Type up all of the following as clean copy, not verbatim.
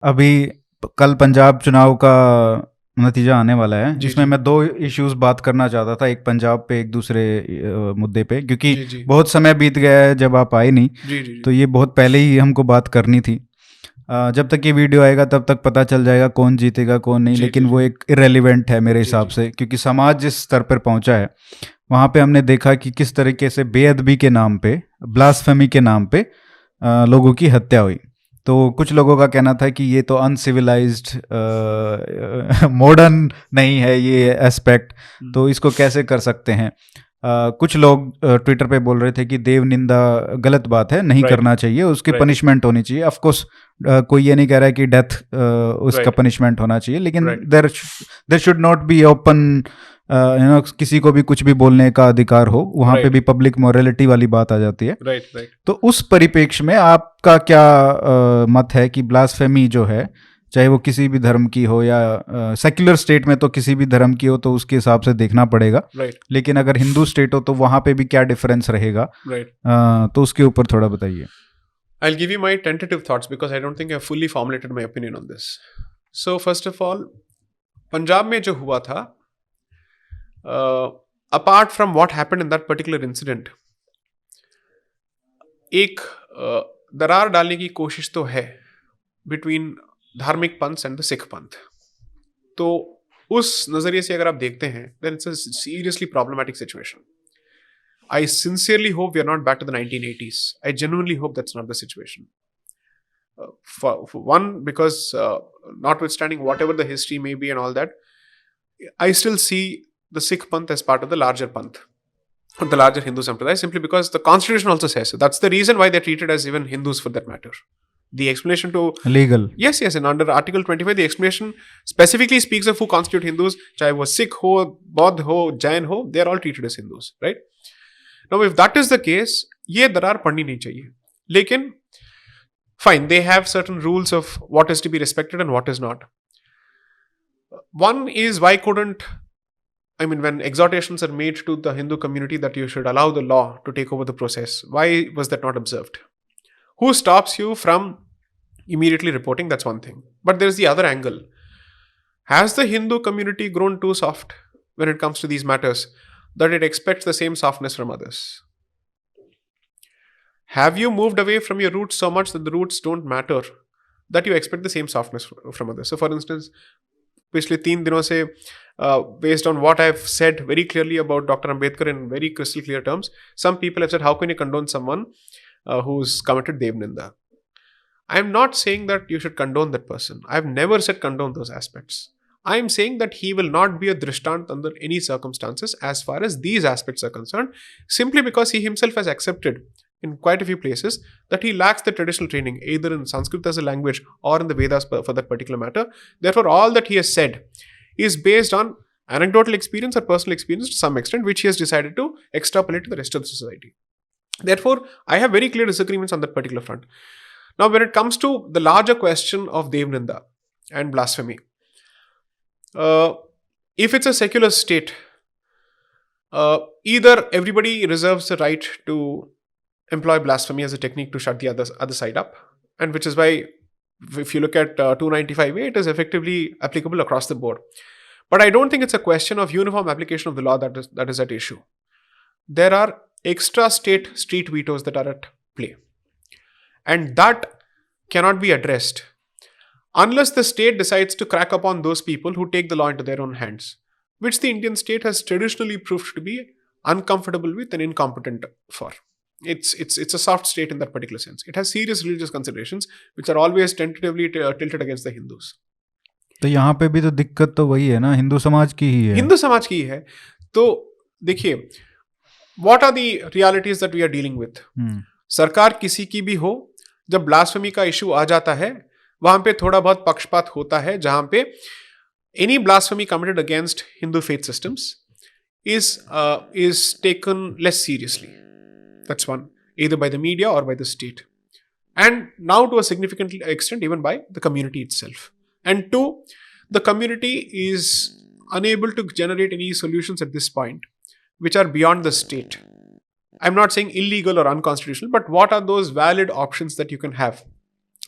अभी कल पंजाब चुनाव का नतीजा आने वाला है, जी, जिसमें जी। मैं 2 इश्यूज बात करना चाहता था, एक पंजाब पे, एक दूसरे मुद्दे पे, क्योंकि जी, जी। बहुत समय बीत गया है जब आप आए नहीं, जी, जी, जी। तो ये बहुत पहले ही हमको बात करनी थी। जब तक ये वीडियो आएगा तब तक पता चल जाएगा कौन जीतेगा कौन नहीं, जी, लेकिन जी, वो जी। एक इरेलीवेंट है मेरे जी, हिसाब जी। से, क्योंकि समाज जिस स्तर पर पहुंचा है वहाँ पे हमने देखा कि किस तरीके से बेअदबी के नाम पे, ब्लास्फेमी के नाम पे लोगों की हत्या हुई। तो कुछ लोगों का कहना था कि ये तो अनसिविलाइज्ड, मॉडर्न नहीं है ये एस्पेक्ट, तो इसको कैसे कर सकते हैं। कुछ लोग ट्विटर पे बोल रहे थे कि देव निंदा गलत बात है, नहीं Right. करना चाहिए, उसकी Right. पनिशमेंट होनी चाहिए। ऑफ कोर्स कोई ये नहीं कह रहा है कि डेथ उसका Right. पनिशमेंट होना चाहिए, लेकिन Right. There should not be open, किसी को भी कुछ भी बोलने का अधिकार हो, वहाँ पे Right. भी पब्लिक मोरालिटी वाली बात आ जाती है। Right. Right. तो उस परिप्रेक्ष्य में आपका क्या मत है कि ब्लास्फेमी जो है, चाहे वो किसी भी धर्म की हो या सेक्युलर स्टेट में, तो किसी भी धर्म की हो तो उसके हिसाब से देखना पड़ेगा, Right. लेकिन अगर हिंदू स्टेट हो तो वहाँ पे भी क्या डिफरेंस रहेगा, Right. तो उसके ऊपर थोड़ा बताइए। I'll give you my tentative thoughts because I don't think I've fully formulated my opinion on this. So, first of all, Punjab में जो हुआ था, apart from what happened in that particular incident, एक दरार डालने की कोशिश तो है बिटवीन धार्मिक पंथ एंड द सिख पंथ। तो उस नजरिए से अगर आप देखते हैं, then it's a seriously problematic situation. I sincerely hope we are not back to the 1980s. I genuinely hope that's not the situation. For one, because notwithstanding whatever the history may be and all that, I still see the Sikh Panth as part of the larger Panth, or the larger Hindu Sampradaya, simply because the constitution also says so. That's the reason why they're treated as even Hindus for that matter. The explanation to legal, yes, and under Article 25, the explanation specifically speaks of who constitute Hindus, चाहे वो Sikh हो, Bauddha हो, Jain हो, they are all treated as Hindus, right? Now, if that is the case, ये दरार पड़नी नहीं चाहिए। लेकिन fine, they have certain rules of what is to be respected and what is not. One is, why couldn't, I mean, when exhortations are made to the Hindu community that you should allow the law to take over the process, why was that not observed? Who stops you from immediately reporting? That's one thing. But there's the other angle. Has the Hindu community grown too soft when it comes to these matters, that it expects the same softness from others? Have you moved away from your roots so much that the roots don't matter, that you expect the same softness from others? So, for instance, पिछले 3 दिनों से, based on what I've said very clearly about Dr. Ambedkar in very crystal clear terms, some people have said, how can you condone someone who's committed Dev Ninda? I'm not saying that you should condone that person. I've never said condone those aspects. I'm saying that he will not be a drishtant under any circumstances as far as these aspects are concerned, simply because he himself has accepted in quite a few places that he lacks the traditional training, either in Sanskrit as a language or in the Vedas for that particular matter. Therefore, all that he has said is based on anecdotal experience or personal experience to some extent, which he has decided to extrapolate to the rest of the society. Therefore, I have very clear disagreements on that particular front. Now, when it comes to the larger question of Dev Ninda and blasphemy, if it's a secular state, either everybody reserves the right to employ blasphemy as a technique to shut the other side up, and which is why, if you look at 295A, it is effectively applicable across the board. But I don't think it's a question of uniform application of the law that is at issue. There are extra state street vetoes that are at play, and that cannot be addressed unless the state decides to crack upon those people who take the law into their own hands, which the Indian state has traditionally proved to be uncomfortable with and incompetent for. It's a soft state in that particular sense. It has serious religious considerations which are always tentatively tilted against the Hindus. तो यहाँ पे भी तो दिक्कत तो वही है ना, हिंदू समाज की ही है। हिंदू समाज की ही है। तो देखिए, what are the realities that we are dealing with? सरकार किसी की भी हो, जब ब्लास्फेमी का इशू आ जाता है, वहां पे थोड़ा बहुत पक्षपात होता है, जहां पे any blasphemy committed against Hindu faith systems is taken less seriously. That's one, either by the media or by the state, and now to a significant extent even by the community itself. And two, the community is unable to generate any solutions at this point which are beyond the state. I'm not saying illegal or unconstitutional, but what are those valid options that you can have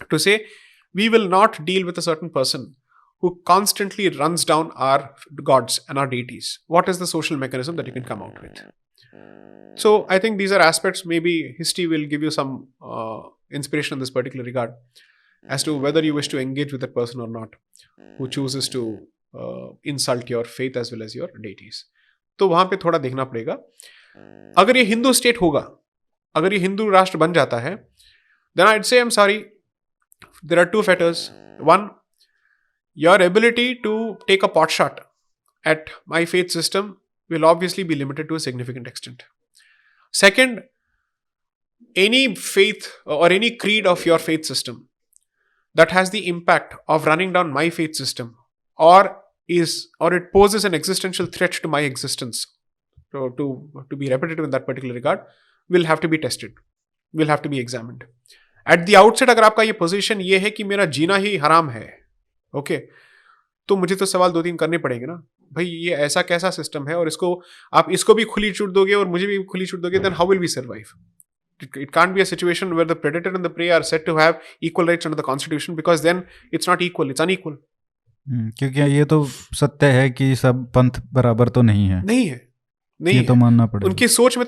to say we will not deal with a certain person who constantly runs down our gods and our deities. What is the social mechanism that you can come out with? So I think these are aspects, maybe history will give you some inspiration in this particular regard as to whether you wish to engage with that person or not who chooses to insult your faith as well as your deities. तो वहां पे थोड़ा देखना पड़ेगा. अगर ये Hindu state होगा, अगर ये हिंदू राष्ट्र बन जाता है, then I'd say I'm sorry, there are two fetters. One, your ability to take a pot shot at my faith system will obviously be limited to a significant extent. Second, any faith or any creed of your faith system that has the impact of running down my faith system or it poses an existential threat to my existence, to be repetitive in that particular regard, will have to be tested, will have to be examined. At the outset, अगर आपका ये position ये है कि मेरा जीना ही हराम है, okay, तो मुझे तो सवाल 2-3 करने पड़ेंगे ना. भाई ये ऐसा कैसा सिस्टम है और इसको आप इसको भी खुली छूट दोगे और मुझे भी खुली छूट दोगे, then how will we survive? It can't be a situation where the predator and the prey are said to have equal rights under the constitution, because then it's not equal, it's unequal. क्योंकि ये तो सत्य है कि सब पंथ बराबर तो नहीं है, नहीं है, नहीं ये है. तो मानना पड़ेगा. उनकी सोच में